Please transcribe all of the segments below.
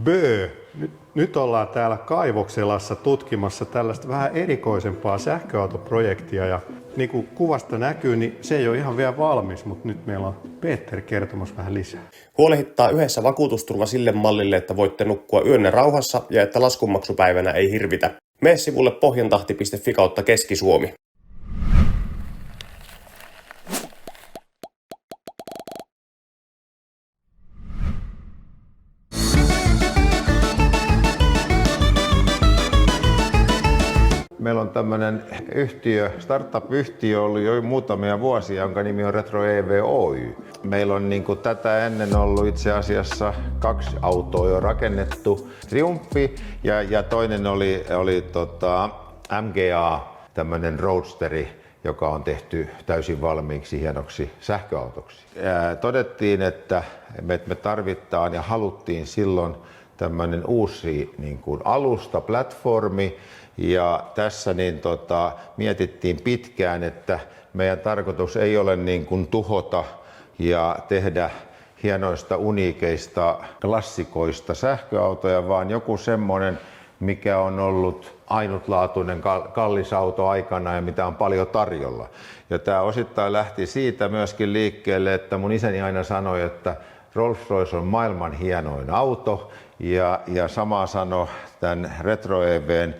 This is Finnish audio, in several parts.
Bö, nyt ollaan täällä Kaivokselassa tutkimassa tällaista vähän erikoisempaa sähköautoprojektia ja niin kuin kuvasta näkyy, niin se ei ole ihan vielä valmis, mutta nyt meillä on Peter kertomassa vähän lisää. Huolehittaa yhdessä vakuutusturva sille mallille, että voitte nukkua yönne rauhassa ja että laskunmaksupäivänä ei hirvitä. Mene sivulle pohjantahti.fi/Keski-Suomi. Meillä on tämmöinen yhtiö, startup-yhtiö ollut jo muutamia vuosia, jonka nimi on Retro EV Oy. Meillä on tätä ennen ollut itse asiassa 2 autoa jo rakennettu. Triumphi ja toinen oli MGA, tämmöinen roadsteri, joka on tehty täysin valmiiksi hienoksi sähköautoksi. Todettiin, että me tarvitaan ja haluttiin silloin tämmöinen uusi alusta, platformi. Ja tässä mietittiin pitkään, että meidän tarkoitus ei ole tuhota ja tehdä hienoista, uniikeista, klassikoista sähköautoja, vaan joku semmoinen, mikä on ollut ainutlaatuinen kallis auto aikana ja mitä on paljon tarjolla. Ja tämä osittain lähti siitä myöskin liikkeelle, että mun isäni aina sanoi, että Rolls-Royce on maailman hienoin auto ja samaa sanoi tämän Retro EV:n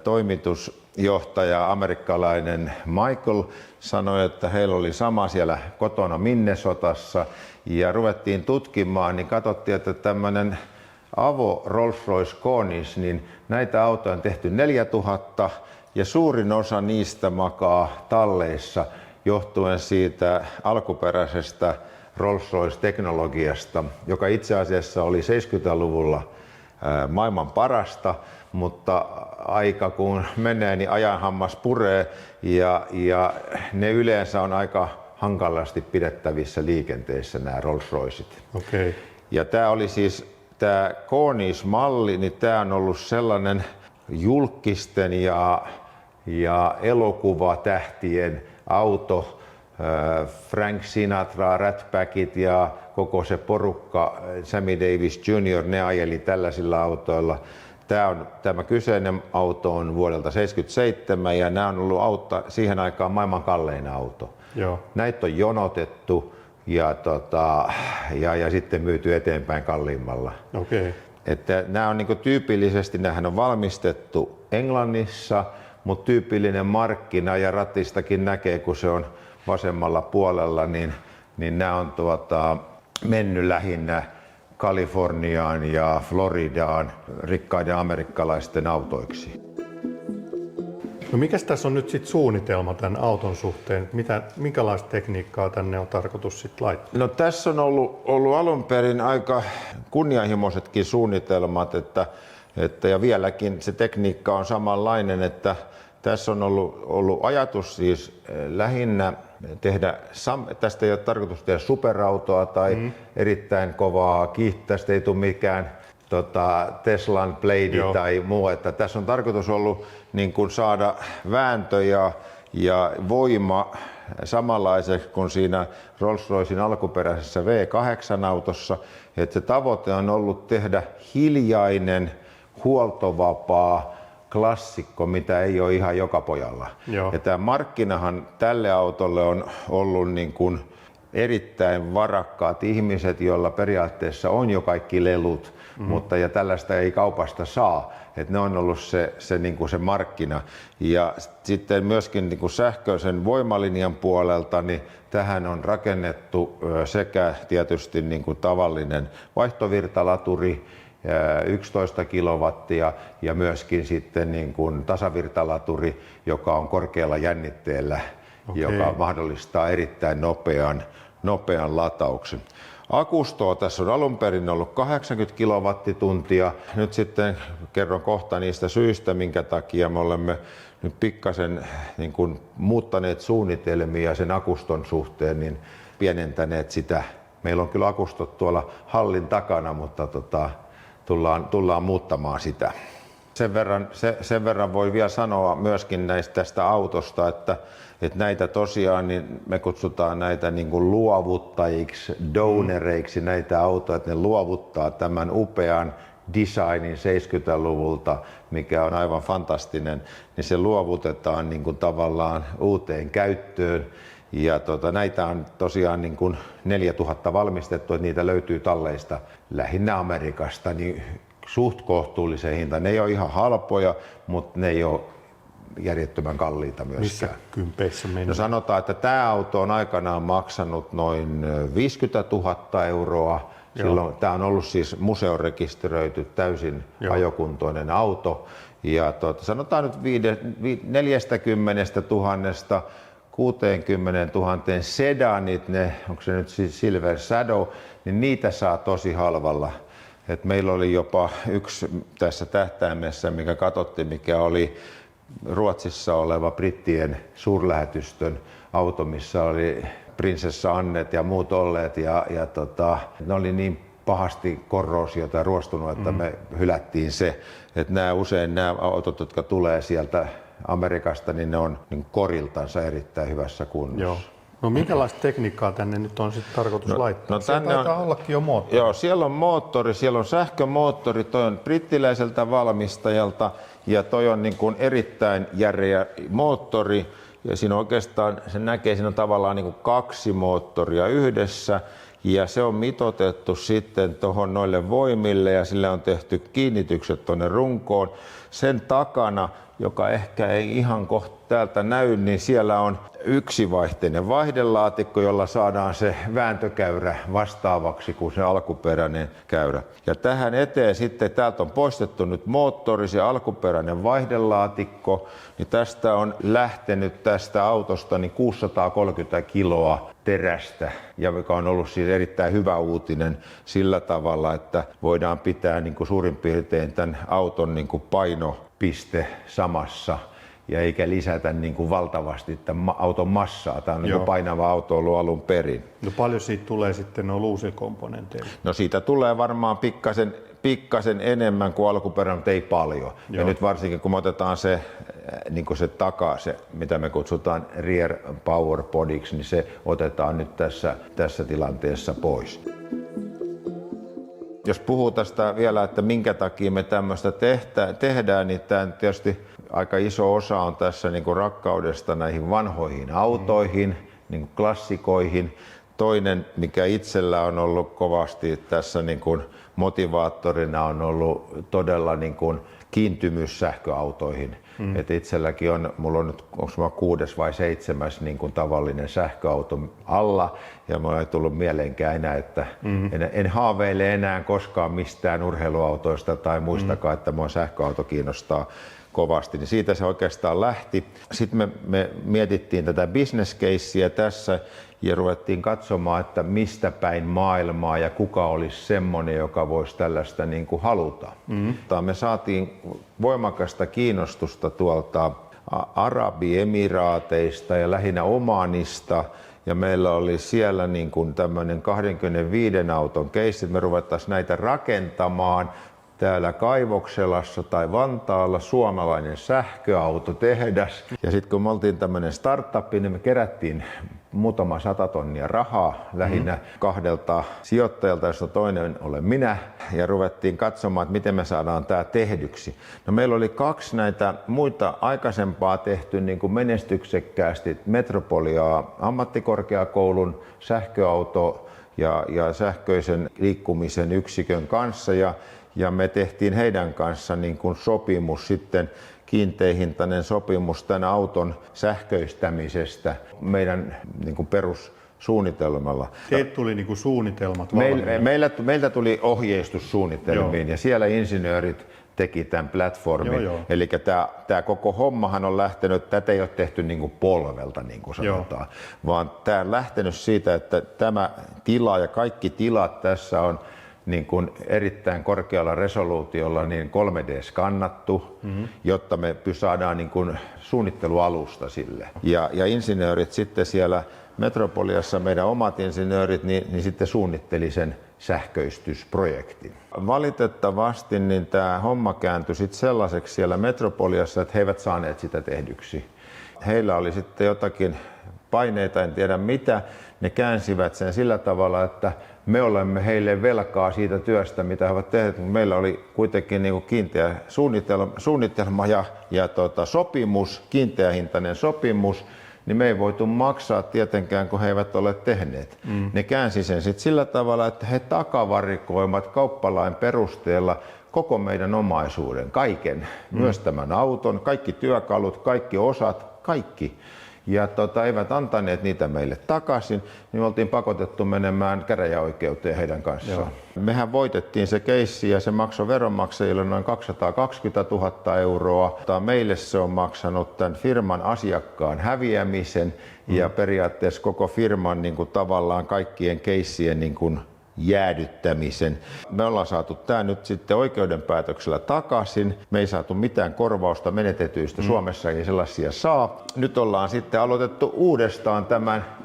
toimitusjohtaja, amerikkalainen Michael, sanoi, että heillä oli sama siellä kotona Minnesotassa ja ruvettiin tutkimaan, niin katsottiin, että tämmöinen Avo Rolls-Royce Corniche, niin näitä autoja on tehty 4000 ja suurin osa niistä makaa talleissa johtuen siitä alkuperäisestä Rolls-Royce-teknologiasta, joka itse asiassa oli 70-luvulla maailman parasta, mutta aika kun menee, niin ajanhammas puree ja ne yleensä on aika hankalasti pidettävissä liikenteessä nämä Rolls-Roycet. Okay. Ja tämä oli siis tämä Corniche-malli, niin tämä on ollut sellainen julkisten ja elokuvatähtien auto. Frank Sinatra, Rat Packit ja koko se porukka, Sammy Davis Jr., ne ajeli tällaisilla autoilla. Tämä kyseinen auto on vuodelta 1977 ja nämä on ollut siihen aikaan maailman kallein auto. Joo. Näitä on jonotettu ja sitten myyty eteenpäin kalliimmalla. Okay. Että nämä on tyypillisesti, nämähän on valmistettu Englannissa, mutta tyypillinen markkina ja ratistakin näkee, kun se on vasemmalla puolella, niin nämä on mennyt lähinnä Kaliforniaan ja Floridaan rikkaiden amerikkalaisten autoiksi. No mikäs tässä on nyt sit suunnitelma tämän auton suhteen? Minkälaista tekniikkaa tänne on tarkoitus sit laittaa? No tässä on ollut alun perin aika kunnianhimoisetkin suunnitelmat, että ja vieläkin se tekniikka on samanlainen, että tässä on ollut ajatus siis lähinnä tehdä, tästä ei ole tarkoitus tehdä superautoa tai erittäin kovaa tästä ei tule mikään Teslan Blade tai muu, että tässä on tarkoitus ollut saada vääntö ja voima samanlaiseksi kuin siinä Rolls-Roycen alkuperäisessä V8-autossa, että se tavoite on ollut tehdä hiljainen, huoltovapaa klassikko, mitä ei ole ihan joka pojalla. Joo. Ja tämä markkinahan tälle autolle on ollut erittäin varakkaat ihmiset, joilla periaatteessa on jo kaikki lelut, mutta ja tällaista ei kaupasta saa. Että ne on ollut se markkina. Ja sitten myöskin sähköisen voimalinjan puolelta, niin tähän on rakennettu sekä tietysti tavallinen vaihtovirtalaturi, 11 kilowattia ja myöskin sitten tasavirtalaturi, joka on korkealla jännitteellä, joka mahdollistaa erittäin nopean latauksen. Akustoa tässä on alun perin ollut 80 kilowattituntia. Nyt sitten kerron kohta niistä syistä, minkä takia me olemme nyt pikkasen muuttaneet suunnitelmia sen akuston suhteen, niin pienentäneet sitä. Meillä on kyllä akustot tuolla hallin takana, mutta tullaan muuttamaan sitä. Sen verran voi vielä sanoa myöskin tästä autosta, että näitä tosiaan, niin me kutsutaan näitä niin kuin luovuttajiksi, donereiksi näitä autoja, että ne luovuttaa tämän upean designin 70-luvulta, mikä on aivan fantastinen, niin se luovutetaan niin kuin tavallaan uuteen käyttöön. Ja näitä on tosiaan niin kuin 4000 valmistettu, että niitä löytyy talleista lähinnä Amerikasta, niin suht kohtuullisen hinta. Ne ei ole ihan halpoja, mutta ne ei ole järjettömän kalliita myöskään. Missä kympeissä mennään? No sanotaan, että tämä auto on aikanaan maksanut noin 50 000 euroa. Silloin tämä on ollut siis museorekisteröity täysin ajokuntoinen auto. Ja sanotaan nyt 40 000 60 000 sedanit, onko se nyt siis Silver Shadow, niin niitä saa tosi halvalla. Et meillä oli jopa yksi tässä tähtäimessä, mikä katsottiin, mikä oli Ruotsissa oleva brittien suurlähetystön auto, missä oli prinsessa Annet ja muut olleet. Ne oli niin pahasti korroosiota ja ruostunut, että me hylättiin se. Että usein nämä autot, jotka tulee sieltä Amerikasta, niin ne on niin koriltansa erittäin hyvässä kunnossa. Joo. No minkälaista tekniikkaa tänne nyt on sitten tarkoitus laittaa? No siellä taitaa ollakin jo moottori. Joo, siellä on moottori, siellä on sähkömoottori, toi on brittiläiseltä valmistajalta ja toi on niin kuin erittäin järeä moottori. Ja siinä oikeastaan, se näkee, siinä on tavallaan niin kuin 2 moottoria yhdessä ja se on mitoitettu sitten tuohon noille voimille ja sille on tehty kiinnitykset tuonne runkoon. Sen takana, joka ehkä ei ihan kohta täältä näy, niin siellä on yksivaihteinen vaihdelaatikko, jolla saadaan se vääntökäyrä vastaavaksi kuin se alkuperäinen käyrä. Ja tähän eteen sitten, täältä on poistettu nyt moottori, se alkuperäinen vaihdelaatikko, niin tästä on lähtenyt tästä autosta niin 630 kiloa terästä, ja mikä on ollut siis erittäin hyvä uutinen sillä tavalla, että voidaan pitää niin kuin suurin piirtein tämän auton niin kuin painopiste samassa ja eikä lisätä niin kuin valtavasti tämän auton massaa. Tämä on niin kuin painava auto ollut alun perin. No paljon siitä tulee sitten noilla uusilla komponenteilla? No siitä tulee varmaan pikkasen enemmän kuin alkuperäinen, mutta ei paljon. Joo. Ja nyt varsinkin kun me otetaan se, niin kuin se takaa, se, mitä me kutsutaan rear power bodyksi, niin se otetaan nyt tässä tilanteessa pois. Jos puhuu tästä vielä, että minkä takia me tämmöistä tehdään, niin tämä tietysti aika iso osa on tässä niin kuin rakkaudesta näihin vanhoihin autoihin, niin kuin klassikoihin. Toinen, mikä itsellä on ollut kovasti tässä niin kuin motivaattorina, on ollut todella niin kuin kiintymys sähköautoihin. Et itselläkin on, mulla on nyt, onko mä 6. vai 7. niin kuin tavallinen sähköauto alla, ja mulla ei tullut mieleenkään enää, että en haaveile enää koskaan mistään urheiluautoista tai muistakaan, että mua sähköauto kiinnostaa kovasti, niin siitä se oikeastaan lähti. Sitten me mietittiin tätä business casea tässä ja ruvettiin katsomaan, että mistä päin maailmaa ja kuka olisi semmoinen, joka voisi tällaista niin kuin haluta. Me saatiin voimakasta kiinnostusta tuolta Arabiemiraateista ja lähinnä Omanista. Ja meillä oli siellä niin kuin tämmöinen 25 auton keissi, että me ruvettaisiin näitä rakentamaan. Täällä Kaivokselassa tai Vantaalla suomalainen sähköautotehdas. Ja sitten kun me oltiin tämmöinen startup, niin me kerättiin muutama 100 tonnia rahaa lähinnä 2 sijoittajalta, josta toinen olen minä. Ja ruvettiin katsomaan, että miten me saadaan tämä tehdyksi. No meillä oli 2 näitä muita aikaisempaa tehty niin kuin menestyksekkäästi Metropolia ammattikorkeakoulun sähköauto ja sähköisen liikkumisen yksikön kanssa. Ja me tehtiin heidän kanssa niin kuin sopimus sitten, kiinteähintainen sopimus tämän auton sähköistämisestä meidän niin kuin perussuunnitelmalla. Teiltä tuli niin kuin suunnitelmat valmiina? Meiltä tuli ohjeistussuunnitelmiin ja siellä insinöörit teki tämän platformin. Eli tämä koko hommahan on lähtenyt, tätä ei ole tehty niin kuin polvelta, niin kuin sanotaan, vaan tämä on lähtenyt siitä, että tämä tila ja kaikki tilat tässä on niin kuin erittäin korkealla resoluutiolla niin 3D-skannattu, jotta me saadaan niin kuin suunnittelualusta sille. Ja insinöörit sitten siellä Metropoliassa, meidän omat insinöörit, niin sitten suunnitteli sen sähköistysprojektin. Valitettavasti niin tämä homma kääntyi sitten sellaiseksi siellä Metropoliassa, että he eivät saaneet sitä tehdyksi. Heillä oli sitten jotakin paineita, en tiedä mitä. Ne käänsivät sen sillä tavalla, että me olemme heille velkaa siitä työstä, mitä he ovat tehneet. Meillä oli kuitenkin niin kuin kiinteä suunnitelma ja sopimus, kiinteähintainen sopimus, niin me ei voitu maksaa tietenkään, kun he eivät ole tehneet. Ne käänsi sen sitten sillä tavalla, että he takavarikoivat kauppalain perusteella koko meidän omaisuuden, kaiken, myös tämän auton, kaikki työkalut, kaikki osat, kaikki. Ja eivät antaneet niitä meille takaisin, niin me oltiin pakotettu menemään käräjäoikeuteen heidän kanssaan. Joo. Mehän voitettiin se keissi ja se maksoi veronmaksajille noin 220 000 euroa. Meille se on maksanut tämän firman asiakkaan häviämisen ja periaatteessa koko firman niin kuin tavallaan kaikkien keissien niin kuin jäädyttämisen. Me ollaan saatu tämä nyt sitten oikeudenpäätöksellä takaisin. Me ei saatu mitään korvausta menetetyistä. Suomessa ei sellaisia saa. Nyt ollaan sitten aloitettu uudestaan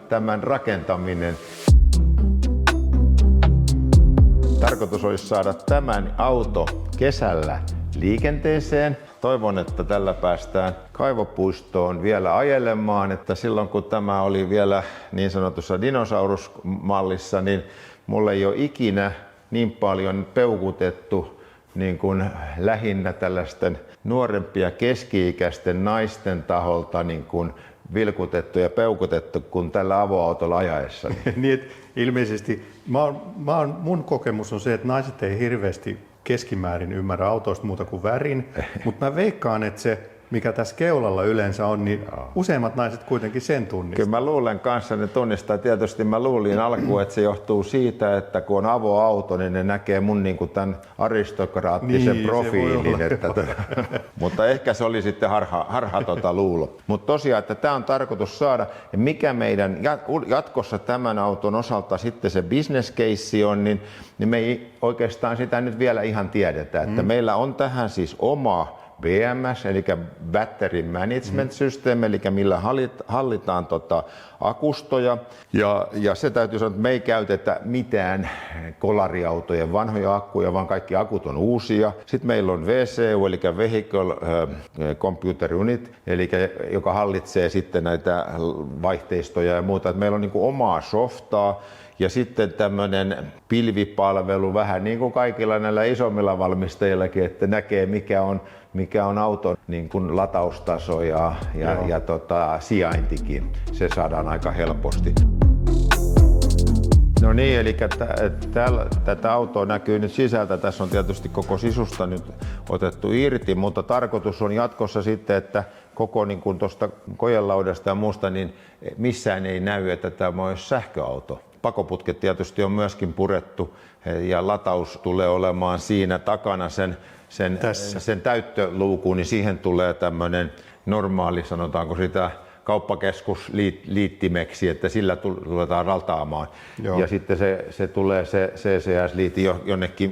tämän rakentaminen. Tarkoitus olisi saada tämän auto kesällä liikenteeseen. Toivon, että tällä päästään kaivopuistoon vielä ajelemaan. Että silloin kun tämä oli vielä niin sanotussa dinosaurusmallissa, niin mulla ei ole ikinä niin paljon peukutettu niin kuin lähinnä tällaisten nuorempia keski-ikäisten naisten taholta niin kuin vilkutettu ja peukutettu kuin tällä avoautolla ajaessa. Niin, ilmeisesti mun kokemus on se, että naiset ei hirveästi keskimäärin ymmärrä autoista muuta kuin värin, mutta mä veikkaan, että se mikä tässä keulalla yleensä on, niin useimmat naiset kuitenkin sen tunnistaa. Kyllä mä luulen kanssa, ne tunnistaa. Tietysti mä luulin alkuun, että se johtuu siitä, että kun on avoauto, niin ne näkee mun niin kuin tämän aristokraattisen profiilin. Mutta ehkä se oli sitten harha luulo. Mutta tosiaan, että tämä on tarkoitus saada. Ja mikä meidän jatkossa tämän auton osalta sitten se business case on, niin me ei oikeastaan sitä nyt vielä ihan tiedetä. Että meillä on tähän siis oma BMS, eli Battery Management System, eli millä hallitaan akustoja. Ja se täytyy sanoa, että me ei käytetä mitään kolariautojen vanhoja akkuja, vaan kaikki akut on uusia. Sitten meillä on VCU, eli Vehicle Computer Unit, eli joka hallitsee sitten näitä vaihteistoja ja muuta. Että meillä on niin kuin omaa softaa. Ja sitten tämmöinen pilvipalvelu, vähän niin kuin kaikilla näillä isommilla valmistajillakin, että näkee mikä on auton niin kuin lataustaso ja sijaintikin. Se saadaan aika helposti. No niin, eli tätä autoa näkyy nyt sisältä. Tässä on tietysti koko sisusta nyt otettu irti, mutta tarkoitus on jatkossa sitten, että koko niin kuin tuosta kojelaudasta ja muusta, niin missään ei näy, että tämä olisi sähköauto. Pakoputket tietysti on myöskin purettu ja lataus tulee olemaan siinä takana sen täyttöluukun, niin siihen tulee tämmöinen normaali, sanotaanko sitä, kauppakeskusliittimeksi, että sillä tuletaan lataamaan. Joo. Ja sitten se tulee se CCS-liitti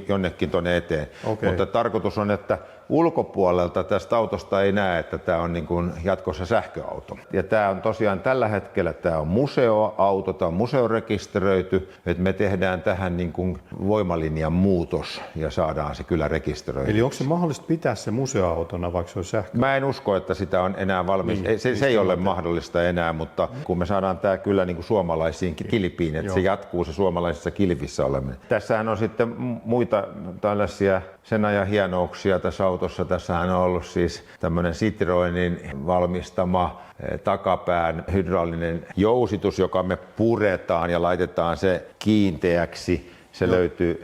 jonnekin tuonne eteen. Okay. Mutta tarkoitus on, että ulkopuolelta tästä autosta ei näe, että tämä on niin kuin jatkossa sähköauto. Ja tämä on tosiaan tällä hetkellä tämä on museoauto, tämä on museorekisteröity, että me tehdään tähän niin kuin voimalinjan muutos ja saadaan se kyllä rekisteröityksi. Eli onko se mahdollista pitää se museoautona, vaikka se on sähkö? Mä en usko, että sitä on enää valmis. Se ei ole mahdollista enää, mutta kun me saadaan tämä kyllä niin kuin suomalaisiin kilpiin, että se jatkuu se suomalaisissa kilvissä oleminen. Tässähän on sitten muita tällaisia sen ajan hienouksia tässä autossa. Tässähän on ollut siis tämmöinen Citroenin valmistama takapään hydraulinen jousitus, joka me puretaan ja laitetaan se kiinteäksi. Se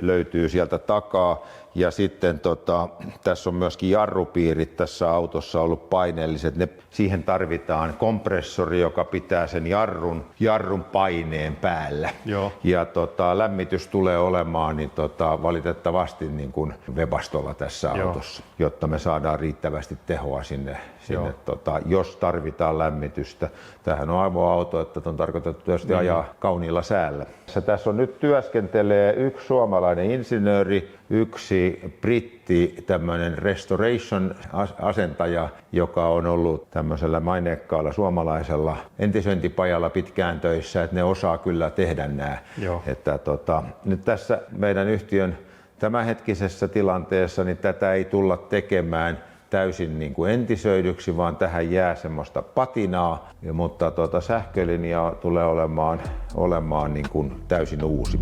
löytyy sieltä takaa. Ja sitten tässä on myöskin jarrupiirit tässä autossa ollut paineelliset. Siihen tarvitaan kompressori, joka pitää sen jarrun paineen päällä. Joo. Ja lämmitys tulee olemaan niin valitettavasti niin kuin Webastolla tässä autossa, jotta me saadaan riittävästi tehoa sinne jos tarvitaan lämmitystä. Tämähän on avoauto, että on tarkoitettu tietysti ajaa kauniilla säällä. Tässä on nyt työskentelee yksi suomalainen insinööri, yksi britti tämmöinen restoration-asentaja, joka on ollut tämmöisellä maineikkaalla suomalaisella entisöintipajalla pitkään töissä, että ne osaa kyllä tehdä nämä. Että nyt tässä meidän yhtiön tämänhetkisessä tilanteessa niin tätä ei tulla tekemään täysin niin kuin entisöidyksi, vaan tähän jää semmoista patinaa, mutta sähkölinja tulee olemaan niin kuin täysin uusi.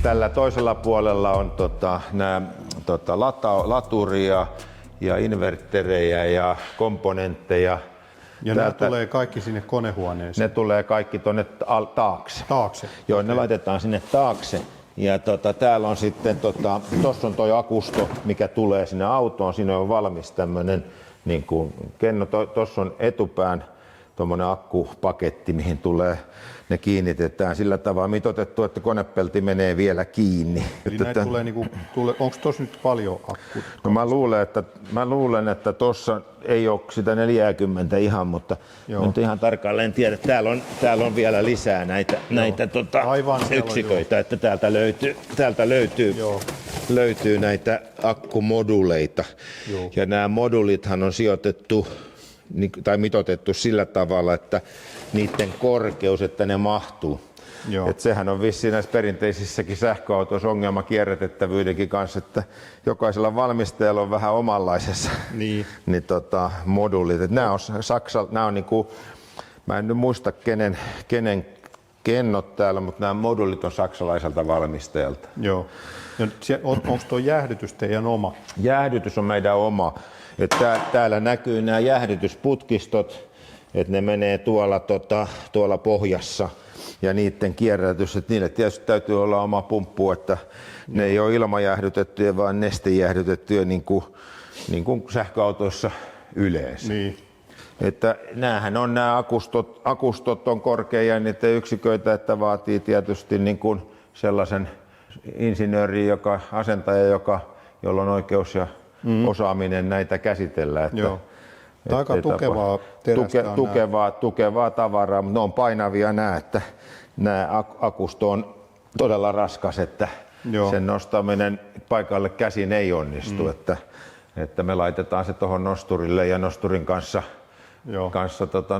Tällä toisella puolella on nämä laturia ja inverterejä ja komponentteja. Ja nämä tulee kaikki sinne konehuoneeseen? Ne tulee kaikki tuonne taakse. Taakse? Joo, ne laitetaan sinne taakse. Ja täällä on sitten, tuossa on toi akusto, mikä tulee sinne autoon. Siinä on valmis tämmönen niin kuin kenno. Tuossa on etupään tuommoinen akkupaketti, mihin ne kiinnitetään sillä tavalla mitoitettu, että konepelti menee vielä kiinni. Eli näitä onko tuossa nyt paljon akkua? No mä luulen, että tuossa ei ole sitä 40 ihan, mutta nyt ihan tarkalleen tiedä. Täällä on vielä lisää näitä yksiköitä, että täältä löytyy näitä akkumoduleita. Joo. Ja nämä modulithan on sijoitettu tai mitoitettu sillä tavalla, että niiden korkeus, että ne mahtuu. Et sehän on vissiin näissä perinteisissäkin sähköautoissa ongelma kierrätettävyydenkin kanssa, että jokaisella valmistajalla on vähän omanlaisessa moduulit. Nämä on niinku, mä en nyt muista kenen kennot täällä, mutta nämä moduulit on saksalaiselta valmistajalta. Joo. Onko tuo jäähdytys teidän oma? Jäähdytys on meidän oma. Täällä näkyy nämä jäähdytysputkistot, että ne menee tuolla pohjassa ja niiden kierrätys, että niille tietysti täytyy olla oma pumppu, että ne ei ole ilmajäähdytettyjä, vaan nestejäähdytettyjä niin kuin sähköautoissa yleensä. Niin. Että näähän on nämä akustot on korkeajännitteisiä yksiköitä, että vaatii tietysti niin kuin sellaisen insinöörin, asentaja, jolla on oikeus ja osaaminen näitä käsitellä. Että, aika tukevaa terästä tukevaa tavaraa, mutta ne on painavia että nämä akusto on todella raskas, että sen nostaminen paikalle käsin ei onnistu. Että me laitetaan se tuohon nosturille ja nosturin kanssa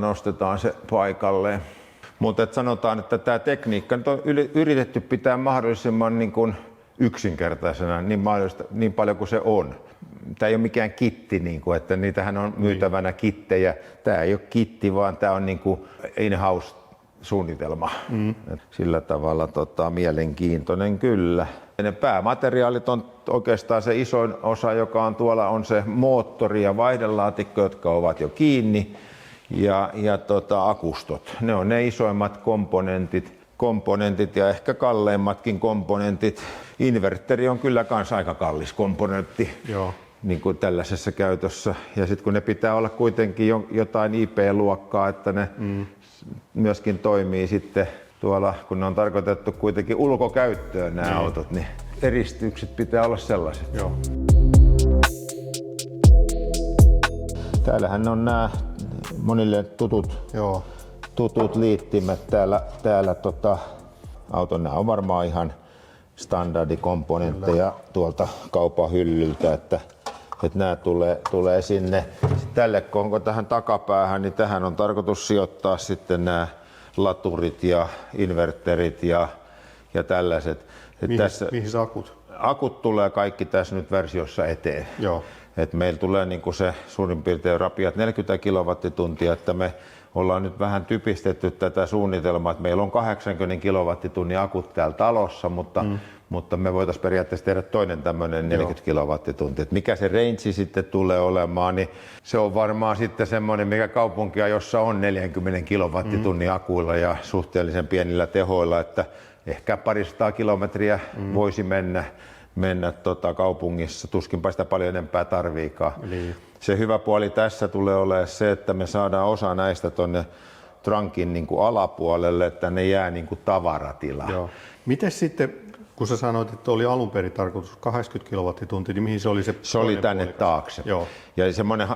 nostetaan se paikalleen. Mutta sanotaan, että tämä tekniikka nyt on yritetty pitää mahdollisimman niin kuin yksinkertaisena niin paljon kuin se on. Tämä ei ole mikään kitti, niin kuin, että niitähän on myytävänä kittejä. Tämä ei ole kitti, vaan tämä on niin kuin in-house-suunnitelma. Sillä tavalla mielenkiintoinen kyllä. Ja ne päämateriaalit on oikeastaan se isoin osa, joka on tuolla, on se moottori ja vaihdelaatikko, jotka ovat jo kiinni, ja akustot. Ne on ne isoimmat komponentit ja ehkä kalleimmatkin komponentit. Inverteri on kyllä kans aika kallis komponentti niin kuin tällaisessa käytössä. Ja sitten kun ne pitää olla kuitenkin jotain IP-luokkaa, että ne myöskin toimii sitten tuolla, kun ne on tarkoitettu kuitenkin ulkokäyttöön nämä autot, niin eristykset pitää olla sellaiset. Joo. Täällähän on nämä monille tutut liittimet täällä auton. Nämä on varmaan ihan standardikomponentteja tuolta kaupan hyllyltä, että nämä tulee sinne. Tälle onko tähän takapäähän, niin tähän on tarkoitus sijoittaa sitten nämä laturit ja inverterit ja tällaiset. Mihin se akut? Akut tulee kaikki tässä nyt versiossa eteen. Joo. Et meillä tulee niin kuin se suurin piirtein rapiat 40 kilowattituntia, että me ollaan nyt vähän typistetty tätä suunnitelmaa, että meillä on 80 kilowattitunnin akut täällä talossa, mutta me voitaisiin periaatteessa tehdä toinen tämmöinen 40 kilowattituntia. Et mikä se range sitten tulee olemaan, niin se on varmaan sitten semmoinen, mikä kaupunkia, jossa on 40 kilowattitunnin akuilla ja suhteellisen pienillä tehoilla, että ehkä 200 kilometriä voisi mennä kaupungissa, tuskinpa sitä paljon enempää tarviikaan. Niin. Se hyvä puoli tässä tulee olemaan se, että me saadaan osa näistä tuonne trunkin niin kuin alapuolelle, että ne jää niin kuin tavaratilaan. Joo. Miten sitten, kun sä sanoit, että oli alun perin tarkoitus 80 kilowattituntia, niin mihin se oli se? Se oli tänne puolikas? taakse. Joo. Ja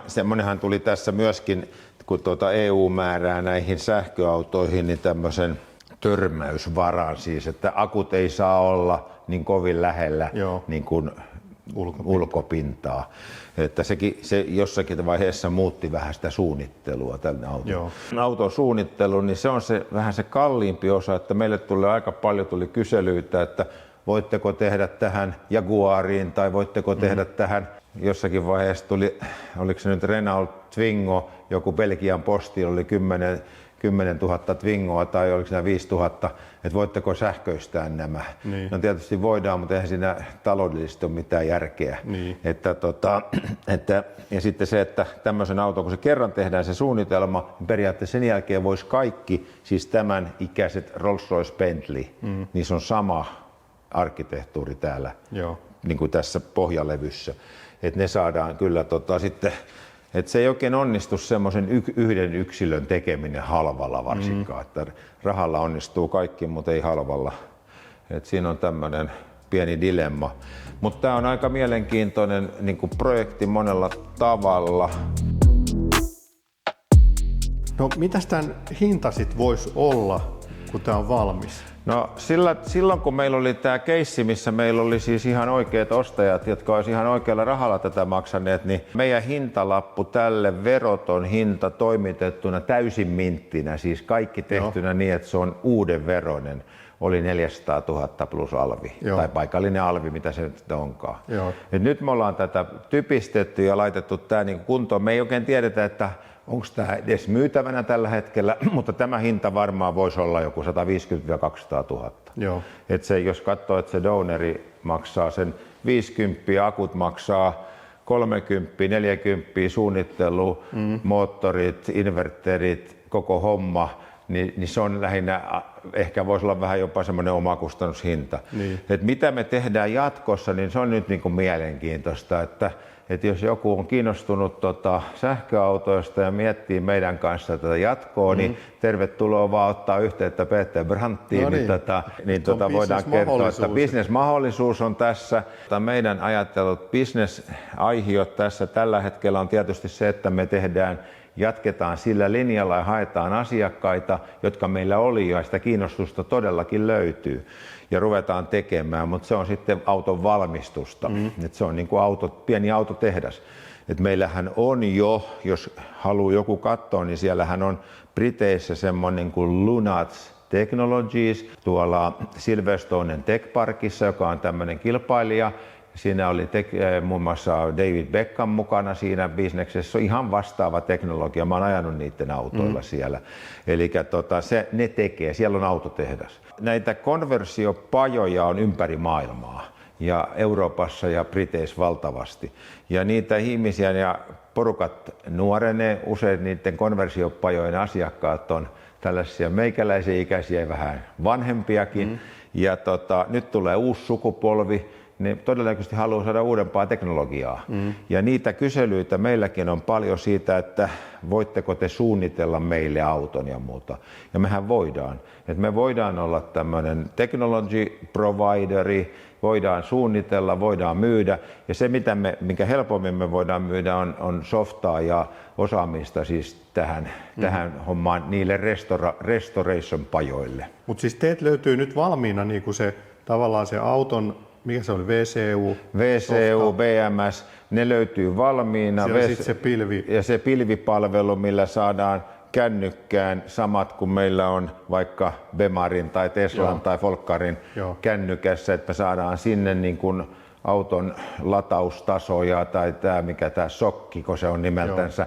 semmonenhan tuli tässä myöskin, kun EU määrää näihin sähköautoihin, niin tämmöisen törmäysvaran siis, että akut ei saa olla niin kovin lähellä niin kuin ulkopintaa. Että se jossakin vaiheessa muutti vähän sitä suunnittelua tänne autoon. Auton suunnittelu, niin se on vähän se kalliimpi osa, että meille tulee aika paljon kyselyitä, että voitteko tehdä tähän Jaguariin tai voitteko tehdä tähän. Jossakin vaiheessa tuli, oliko se nyt Renault Twingo, joku Belgian posti oli 10 000 Twingoa tai oliko siinä 5 000, että voitteko sähköistää nämä. Niin. No tietysti voidaan, mutta eihän siinä taloudellisesti ole mitään järkeä. Niin. Ja sitten se, että tämmöisen auton, kun se kerran tehdään se suunnitelma, niin periaatteessa sen jälkeen voisi kaikki, siis tämän ikäiset Rolls-Royce Bentley, niin se on sama arkkitehtuuri täällä, niin kuin tässä pohjalevyssä. Että ne saadaan kyllä sitten. Että se ei oikein onnistu semmoisen yhden yksilön tekeminen halvalla varsinkaan. Että rahalla onnistuu kaikki, mutta ei halvalla. Et siinä on tämmöinen pieni dilemma. Mutta tämä on aika mielenkiintoinen niin kuin projekti monella tavalla. No mitäs tämän hinta sit voisi olla, kun tämä on valmis? No silloin kun meillä oli tämä keissi, missä meillä oli siis ihan oikeat ostajat, jotka olisi ihan oikealla rahalla tätä maksaneet, niin meidän hintalappu tälle veroton hinta toimitettuna täysin minttinä, siis kaikki tehtynä niin, että se on uuden veroinen, oli 400 000 plus alvi, tai paikallinen alvi, mitä se nyt onkaan. Et nyt me ollaan tätä typistetty ja laitettu tämä niin kuntoon. Me ei oikein tiedetä, että onko tämä edes myytävänä tällä hetkellä, mutta tämä hinta varmaan voisi olla joku 150 000–200 000. Et se, jos katsoo, että se Downeri maksaa sen 50, akut maksaa 30, 40, suunnittelu, moottorit, inverterit, koko homma, niin se on lähinnä, ehkä voisi olla vähän jopa semmoinen omakustannushinta. Et mitä me tehdään jatkossa, niin se on nyt niin kuin mielenkiintoista, että jos joku on kiinnostunut sähköautoista ja miettii meidän kanssa tätä jatkoa, niin tervetuloa vaan ottaa yhteyttä Peter Brandtiin. Niin voidaan kertoa, että bisnesmahdollisuus on tässä. Meidän ajatellut bisnesaihiot tässä tällä hetkellä on tietysti se, että me jatketaan sillä linjalla ja haetaan asiakkaita, jotka meillä oli ja sitä kiinnostusta todellakin löytyy. Ja ruvetaan tekemään, mutta se on sitten auton valmistusta. Et se on niin kuin pieni autotehdas. Et meillähän on jo, jos haluaa joku katsoa, niin siellähän on Briteissä semmoinen kuin Lunats Technologies tuolla Silverstonen Tech Parkissa, joka on tämmöinen kilpailija. Siinä oli muun muassa David Beckham mukana siinä bisneksessä. Se on ihan vastaava teknologia. Mä oon ajanut niiden autoilla siellä. Eli ne tekee, siellä on autotehdas. Näitä konversiopajoja on ympäri maailmaa ja Euroopassa ja Briteissä valtavasti. Ja niitä ihmisiä ja porukat nuorenee, usein niiden konversiopajojen asiakkaat on tällaisia meikäläisiä ikäisiä ja vähän vanhempiakin. Ja nyt tulee uusi sukupolvi. Ne todennäköisesti haluaa saada uudempaa teknologiaa. Ja niitä kyselyitä meilläkin on paljon siitä, että voitteko te suunnitella meille auton ja muuta. Ja mehän voidaan. Et me voidaan olla tämmöinen technology provideri, voidaan suunnitella, voidaan myydä. Ja se, minkä helpommin me voidaan myydä, on softaa ja osaamista siis tähän hommaan niille restoration-pajoille. Mutta siis teet löytyy nyt valmiina niin kuin tavallaan se auton, mikä se oli, VCU, BMS, ne löytyy valmiina. Se pilvi. Ja se pilvipalvelu, millä saadaan kännykkään samat kuin meillä on vaikka Bemarin tai Teslan tai Volkkarin kännykässä, että me saadaan sinne niin kuin auton lataustasoja tai tämä sokki, kun se on nimeltänsä,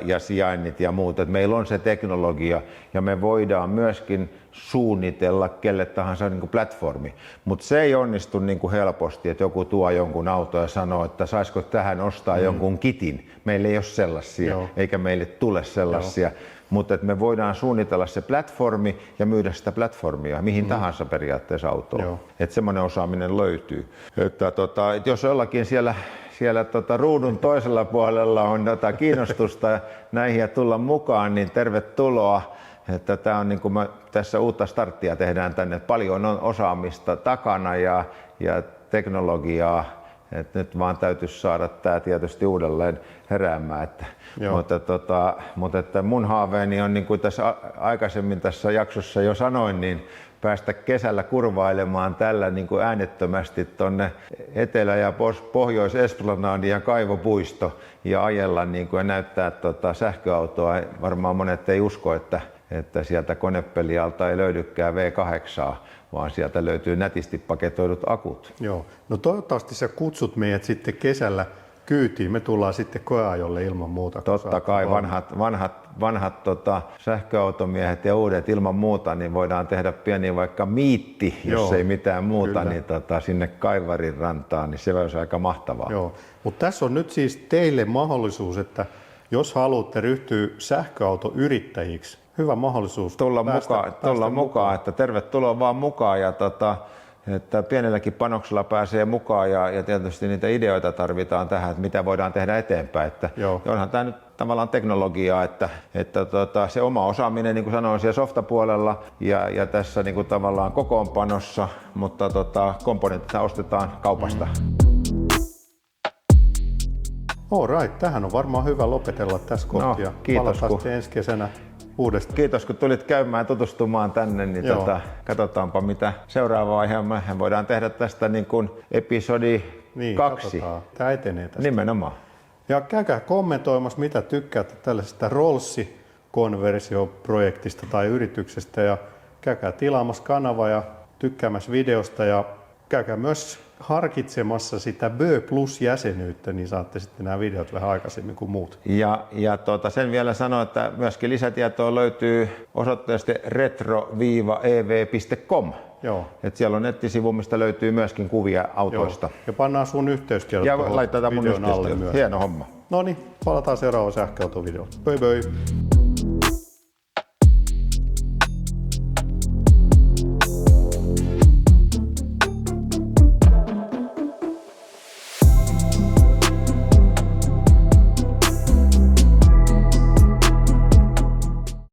ja sijainnit ja muut. Et meillä on se teknologia ja me voidaan myöskin suunnitella kelle tahansa niin kuin platformi. Mutta se ei onnistu niin kuin helposti, että joku tuo jonkun auto ja sanoo, että saisiko tähän ostaa jonkun kitin. Meillä ei ole sellaisia, eikä meille tule sellaisia. mutta että me voidaan suunnitella se platformi ja myydä sitä platformia mihin tahansa periaatteessa autoon. Että semmoinen osaaminen löytyy. Että jos jollakin siellä ruudun toisella puolella on kiinnostusta näihin ja tulla mukaan, niin tervetuloa. Että tämä on niin kuin me tässä uutta starttia tehdään tänne. Paljon on osaamista takana ja teknologiaa. Että nyt vaan täytyisi saada tämä tietysti uudelleen heräämään. Mutta että mun haaveeni on, niin kuin tässä aikaisemmin tässä jaksossa jo sanoin, niin päästä kesällä kurvailemaan tällä niin kuin äänettömästi tuonne Etelä- ja Pohjois-Esplanadi ja Kaivopuisto ja ajella niin kuin, ja näyttää sähköautoa. Varmaan monet ei usko, että sieltä konepelialta ei löydykään V8, vaan sieltä löytyy nätisti paketoidut akut. Joo. No toivottavasti sä kutsut meidät sitten kesällä kyytiin. Me tullaan sitten koeajolle ilman muuta. Totta kai vanhat sähköautomiehet ja uudet ilman muuta, niin voidaan tehdä pieni vaikka miitti, jos ei mitään muuta, niin sinne Kaivarin rantaan, niin se olisi aika mahtavaa. Joo, mutta tässä on nyt siis teille mahdollisuus, että jos haluatte ryhtyä sähköautoyrittäjiksi, hyvä mahdollisuus tulla mukaan, että tervetuloa vaan mukaan ja että pienelläkin panoksella pääsee mukaan ja tietysti niitä ideoita tarvitaan tähän, että mitä voidaan tehdä eteenpäin. Että onhan tämä nyt tavallaan teknologiaa, että se oma osaaminen, niin kuin sanoin, siellä softapuolella ja tässä niin kuin tavallaan kokoonpanossa, mutta komponentit ostetaan kaupasta. Alright, tähän on varmaan hyvä lopetella tässä kohtaa. No, kiitos. Palataan ensi kesänä uudestaan. Kiitos kun tulit käymään tutustumaan tänne, niin katsotaanpa mitä seuraava vaihe. Mehän voidaan tehdä tästä niin kuin episodi 2. Katsotaan. Tämä etenee tästä. Nimenomaan. Ja käykää kommentoimassa, mitä tykkäätte tällaisesta Rolls-konversioprojektista tai yrityksestä ja käykää tilaamassa kanava ja tykkäämässä videosta ja käykää myös harkitsemassa sitä BÖ Plus-jäsenyyttä, niin saatte sitten nämä videot vähän aikaisemmin kuin muut. Ja sen vielä sanon, että myöskin lisätietoa löytyy osoitteesta retro-ev.com. Joo. Et siellä on nettisivu, mistä löytyy myöskin kuvia autoista. Joo. Ja pannaan sun yhteystiedot ja laitetaan mun videon alle myös. Hieno homma. No niin, palataan seuraavaan sähköautovideoon. Bye bye!